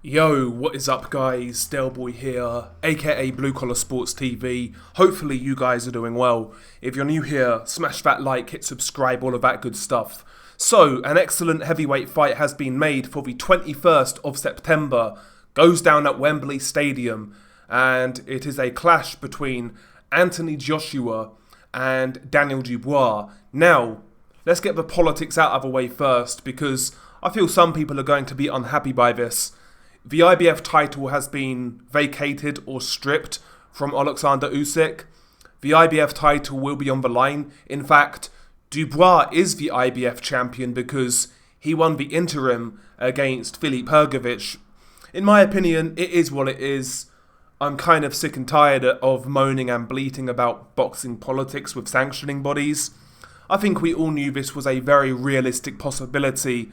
Yo, what is up guys, Dubois here, aka Blue Collar Sports TV. Hopefully you guys are doing well. If you're new here, smash that like, hit subscribe, all of that good stuff. So, an excellent heavyweight fight has been made for the 21st of September. Goes down at Wembley Stadium, and it is a clash between Anthony Joshua and Daniel Dubois. Now, let's get the politics out of the way first, because I feel some people are going to be unhappy by this. The IBF title has been vacated or stripped from Alexander Usyk. The IBF title will be on the line. In fact, Dubois is the IBF champion because he won the interim against Filip Hrgović. In my opinion, it is what it is. I'm kind of sick and tired of moaning and bleating about boxing politics with sanctioning bodies. I think we all knew this was a very realistic possibility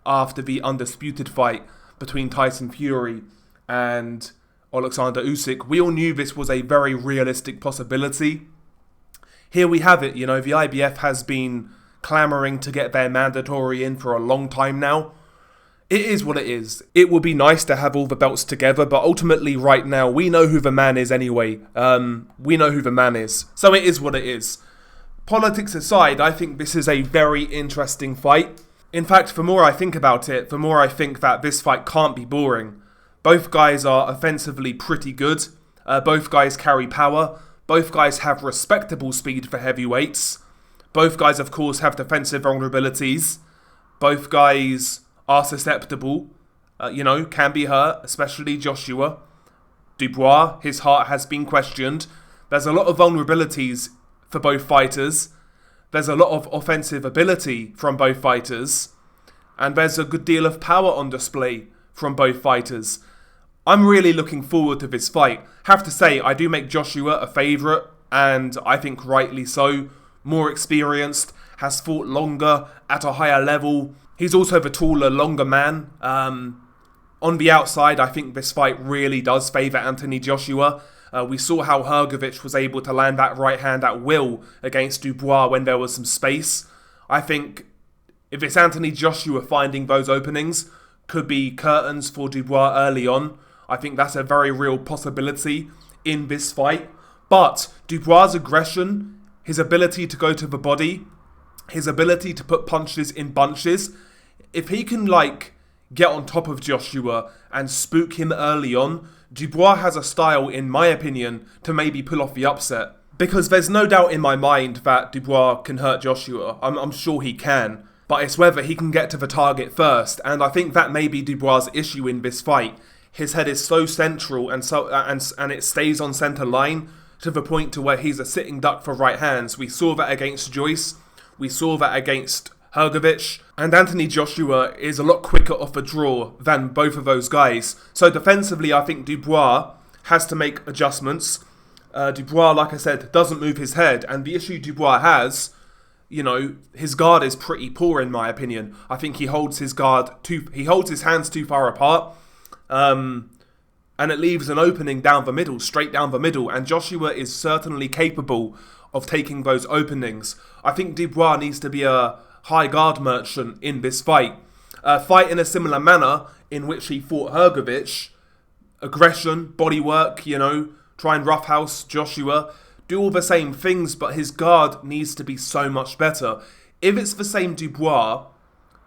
after the undisputed fight between Tyson Fury and Alexander Usyk. We all knew this was a very realistic possibility. Here we have it, the IBF has been clamouring to get their mandatory in for a long time now. It is what it is. It would be nice to have all the belts together, but ultimately right now, we know who the man is anyway. We know who the man is. So it is what it is. Politics aside, I think this is a very interesting fight. In fact, the more I think about it, the more I think that this fight can't be boring. Both guys are offensively pretty good. Both guys carry power. Both guys have respectable speed for heavyweights. Both guys, of course, have defensive vulnerabilities. Both guys are susceptible, can be hurt, especially Joshua. Dubois, his heart has been questioned. There's a lot of vulnerabilities for both fighters. There's a lot of offensive ability from both fighters, and there's a good deal of power on display from both fighters. I'm really looking forward to this fight. Have to say, I do make Joshua a favourite, and I think rightly so. More experienced, has fought longer, at a higher level. He's also the taller, longer man. On the outside, I think this fight really does favour Anthony Joshua. We saw how Hrgović was able to land that right hand at will against Dubois when there was some space. I think if it's Anthony Joshua finding those openings, could be curtains for Dubois early on. I think that's a very real possibility in this fight. But Dubois' aggression, his ability to go to the body, his ability to put punches in bunches, if he can get on top of Joshua and spook him early on, Dubois has a style, in my opinion, to maybe pull off the upset. Because there's no doubt in my mind that Dubois can hurt Joshua. I'm sure he can. But it's whether he can get to the target first. And I think that may be Dubois' issue in this fight. His head is so central and it stays on centre line to the point to where he's a sitting duck for right hands. We saw that against Joyce. We saw that against Hrgović, and Anthony Joshua is a lot quicker off the draw than both of those guys. So defensively, I think Dubois has to make adjustments. Dubois, like I said, doesn't move his head, and the issue Dubois has, his guard is pretty poor in my opinion. I think he holds his hands too far apart, and it leaves an opening down the middle, straight down the middle, and Joshua is certainly capable of taking those openings. I think Dubois needs to be a high guard merchant in this fight. Fight in a similar manner in which he fought Hrgović. Aggression, bodywork, try and roughhouse Joshua. Do all the same things, but his guard needs to be so much better. If it's the same Dubois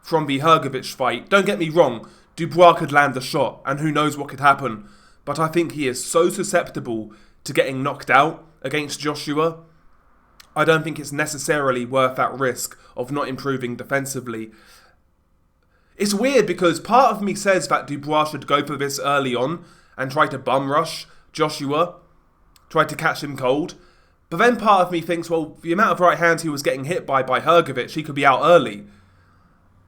from the Hrgović fight, don't get me wrong, Dubois could land a shot, and who knows what could happen. But I think he is so susceptible to getting knocked out against Joshua. I don't think it's necessarily worth that risk of not improving defensively. It's weird because part of me says that Dubois should go for this early on and try to bum rush Joshua, try to catch him cold. But then part of me thinks, well, the amount of right hands he was getting hit by Hrgović, he could be out early.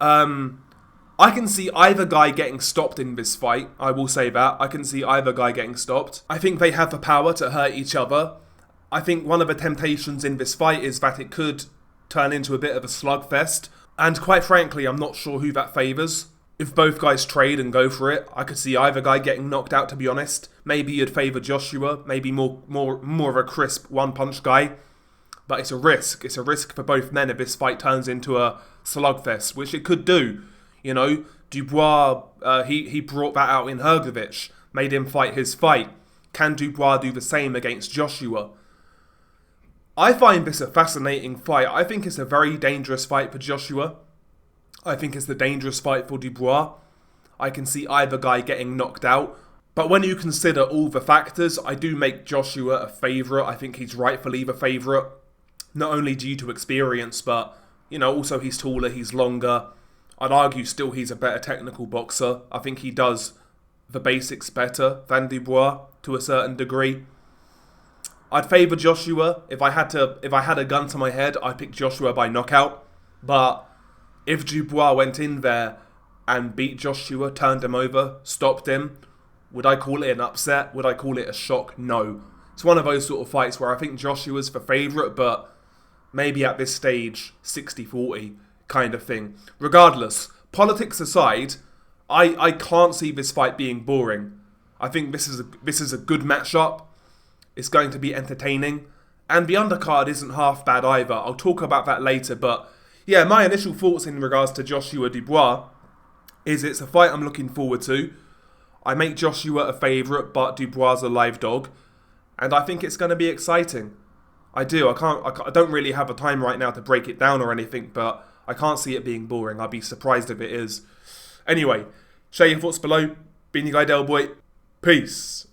I can see either guy getting stopped in this fight. I will say that. I can see either guy getting stopped. I think they have the power to hurt each other. I think one of the temptations in this fight is that it could turn into a bit of a slugfest. And quite frankly, I'm not sure who that favours. If both guys trade and go for it, I could see either guy getting knocked out, to be honest. Maybe you'd favour Joshua, maybe more of a crisp one-punch guy. But it's a risk. It's a risk for both men if this fight turns into a slugfest, which it could do. Dubois He brought that out in Hrgovic, made him fight his fight. Can Dubois do the same against Joshua? I find this a fascinating fight. I think it's a very dangerous fight for Joshua. I think it's a dangerous fight for Dubois. I can see either guy getting knocked out. But when you consider all the factors, I do make Joshua a favourite. I think he's rightfully the favourite. Not only due to experience, but, also he's taller, he's longer. I'd argue still he's a better technical boxer. I think he does the basics better than Dubois to a certain degree. I'd favour Joshua. If I had a gun to my head, I'd pick Joshua by knockout. But if Dubois went in there and beat Joshua, turned him over, stopped him, would I call it an upset? Would I call it a shock? No. It's one of those sort of fights where I think Joshua's the favourite, but maybe at this stage, 60-40 kind of thing. Regardless, politics aside, I can't see this fight being boring. I think this is a good matchup. It's going to be entertaining. And the undercard isn't half bad either. I'll talk about that later, but yeah, my initial thoughts in regards to Joshua Dubois is it's a fight I'm looking forward to. I make Joshua a favourite, but Dubois a live dog. And I think it's going to be exciting. I do. I don't really have a time right now to break it down or anything, but I can't see it being boring. I'd be surprised if it is. Anyway, share your thoughts below. Been your guy Del Boy. Peace.